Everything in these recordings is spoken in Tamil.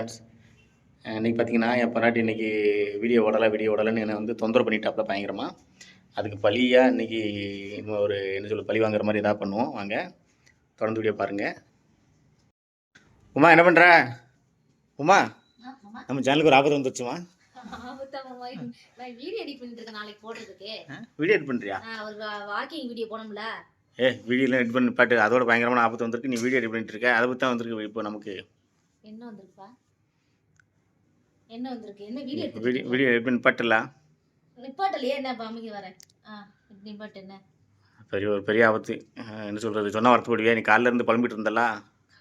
இன்றைக்கி பார்த்தீங்கன்னா என் பொண்டாட்டி இன்றைக்கி வீடியோ ஓடலைன்னு என்னை வந்து தொந்தரவு பண்ணிட்டாப்புல பயங்கரமாக. அதுக்கு பழியாக இன்றைக்கி இன்னும் ஒரு என்ன சொல்ல பழி வாங்குற மாதிரி எதாவது பண்ணுவோம். வாங்க தொடர்ந்து வீடியோ பாருங்கள். உமா என்ன பண்ணுற? உமா நம்ம சேனலுக்கு ஒரு ஆபத்து வந்துருச்சுமா. வீடியோ எடிட் பண்ணிட்டு நாளைக்கு போடுறதுக்கு. வீடியோ எடிட் பண்ணுறியா? ஒரு வாக்கிங் வீடியோ போனோம்ல. வீடியோலாம் எடிட் பண்ணி பாட்டு அதோட பயங்கரமான ஆபத்து வந்துருக்கு. நீ வீடியோ எடிட் பண்ணிட்டு இருக்க, அதை பற்றி தான் வந்திருக்கு. இப்போ நமக்கு என்ன வந்திருப்பா? என்ன வந்திருக்கு? என்ன வீடியோ எடிட் பண்ணி பாட்டுலாம் நிப்பாட்டலையே. என்ன பாமிக்கு வரேன். நிப்பாட்டு. என்ன பெரிய ஆபத்து. என்ன சொல்கிறது, சொன்னால் வருத்தப்படுவியா? நீ காலைல இருந்து புலம்பிட்டு இருந்தல.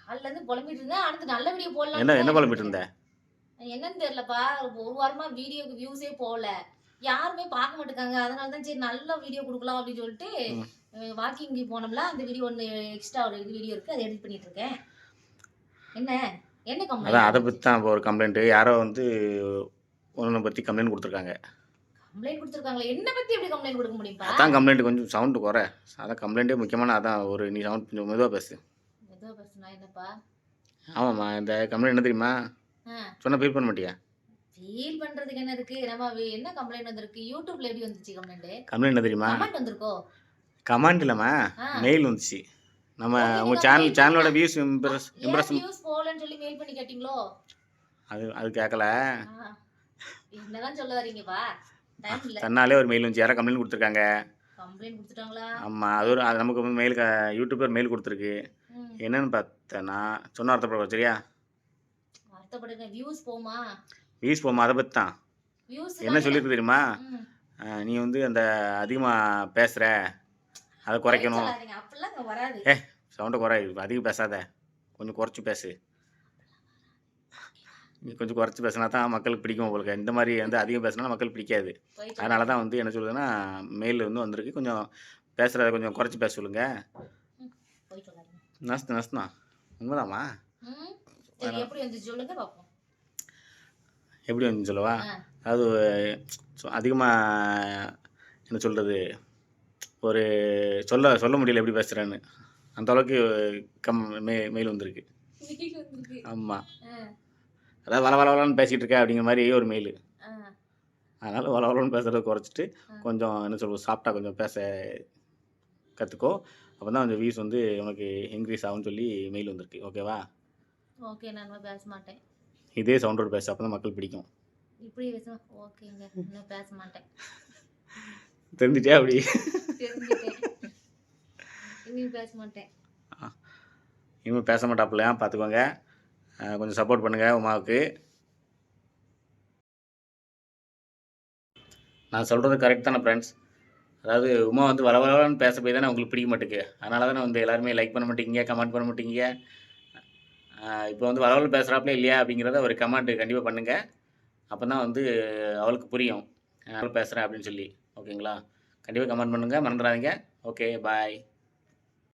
காலைல இருந்து புலம்பிட்டு இருந்தேன். அடுத்து நல்ல வீடியோ போடலாம். என்ன புலம்பிட்டு இருந்த? என்னன்னு தெரியலப்பா. ஒரு வாரமா வீடியோக்கு வியூஸே போகல, யாருமே பார்க்க மாட்டேங்காங்க. அதனால தான் சரி நல்ல வீடியோ கொடுக்கலாம் அப்படின்னு சொல்லிட்டு வாக்கிங் போனோம்ல. அந்த வீடியோ ஒன்று எக்ஸ்ட்ரா ஒரு வீடியோ இருக்குது, அதை எடிட் பண்ணிட்டு இருக்கேன். என்ன கம்ப்ளைண்ட்? அதான் அதை பற்றி தான் இப்போ ஒரு கம்ப்ளைண்ட்டு. யாரோ வந்து உன்னை பற்றி கம்ப்ளைண்ட் கொடுத்துருக்காங்க. கம்ப்ளைண்ட் கொடுத்துருக்காங்களா? என்ன பற்றி எப்படி கம்ப்ளைண்ட் கொடுக்க முடியும்ப்பா? அதான் கம்ப்ளைண்ட் கொஞ்சம் சவுண்டு குறை. அதான் கம்ப்ளைண்ட்டே முக்கியமான அதான். ஒரு நீ சவுண்ட் கொஞ்சம் மெதுவாக பேசு. மெதுவாக பேசுனா என்னப்பா? ஆமாம்மா, இந்த கம்ப்ளைண்ட் என்ன தெரியுமா? சொன்னால் ஃபீல் பண்ண மாட்டியா? ஃபீல் பண்ணுறதுக்கு என்ன இருக்குது? நம்ம என்ன கம்ப்ளைண்ட் வந்திருக்கு? யூடியூப்ல எப்படி வந்துச்சு கம்ப்ளைண்ட்டு? கம்ப்ளைண்ட் என்ன தெரியுமா? கமெண்ட் வந்திருக்கோ? கமெண்ட் இல்லைம்மா, மெயில் வந்துச்சு. நம்ம உங்கள் சேனலோட வியூஸ் வியூஸ் போகலன்னு சொல்லி மெயில் பண்ணி கேட்டிங்களோ? அது கேட்கல. என்னதான் சொல்ல வரீங்கப்பா? தன்னாலே ஒரு மெயில் வந்துச்சு. யாராவது கம்ப்ளைண்ட் கொடுத்துருக்காங்க. கம்ப்ளைண்ட் கொடுத்துட்டாங்களா? ஆமாம், அது நமக்கு மெயில் யூடியூபர் மெயில் கொடுத்துருக்கு. என்னன்னு பார்த்தேன்னா சொன்ன வருத்தப்பட சரியா? வருத்தப்படுங்க. வியூஸ் போமா? வியூஸ் போமா, அதை பற்றி தான். என்ன சொல்லியிருக்கு தெரியுமா? நீ வந்து அந்த அதிகமாக பேசுகிற, அதை குறைக்கணும். சவுண்டை குறை, அதிகம் பேசாத, கொஞ்சம் குறைச்சி பேசு. நீ கொஞ்சம் குறைச்சி பேசினா தான் மக்களுக்கு பிடிக்கும். உங்களுக்கு இந்த மாதிரி வந்து அதிகம் பேசினா மக்களுக்கு பிடிக்காது. அதனால தான் வந்து என்ன சொல்லுதுன்னா மெயில் வந்து வந்திருக்கு. கொஞ்சம் பேசுகிறத கொஞ்சம் குறைச்சி பேச சொல்லுங்க. நஷ்டம் உண்மைதாம்மா. எப்படி வந்து சொல்லவா? அதாவது அதிகமாக என்ன சொல்கிறது, ஒரு சொல்ல முடியல எப்படி பேசுகிறேன்னு. அந்த அளவுக்கு மெயில் வந்திருக்கு. ஆமாம், அதாவது வளவளன்னு பேசிகிட்டு இருக்க அப்படிங்கிற மாதிரி ஒரு மெயில். அதனால் வளவளன்னு பேசுகிறத குறைச்சிட்டு கொஞ்சம் என்ன சொல்கிறது, சாஃப்டாக கொஞ்சம் பேச கற்றுக்கோ. அப்போ தான் கொஞ்சம் வியூஸ் வந்து உனக்கு இன்க்ரீஸ் ஆகும்னு சொல்லி மெயில் வந்திருக்கு. ஓகேவா? ஓகே, நான் பேச மாட்டேன். இதே சவுண்டோடு பேச, அப்போ தான் மக்கள் பிடிக்கும். இப்படி பேச ஓகேங்க, நான் பேச மாட்டேன். தெரிஞ்சிட்டியா? அப்படி இனிமேல் பேச மாட்டேன். இனிமேல் பேச மாட்டாப்புலையா? பார்த்துக்கோங்க. கொஞ்சம் சப்போர்ட் பண்ணுங்கள் உமாவுக்கு. நான் சொல்கிறது கரெக்ட் தானே ஃப்ரெண்ட்ஸ்? அதாவது உமா வந்து வளவளன்னு பேச போய் தானே உங்களுக்கு பிடிக்க மாட்டேங்குது. அதனால தானே வந்து எல்லாருமே லைக் பண்ண மாட்டேங்கிங்க, கமெண்ட் பண்ண மாட்டேங்கிங்க. இப்போ வந்து வளவளன்னு பேசுகிறாப்புல இல்லையா அப்படிங்கிறத ஒரு கமெண்ட் கண்டிப்பாக பண்ணுங்கள். அப்போ தான் வந்து அவளுக்கு புரியும் பேசுகிறேன் அப்படின்னு சொல்லி. ஓகேங்களா? கண்டிப்பாக கமெண்ட் பண்ணுங்கள், மறந்துடாதீங்க. ஓகே, பாய்.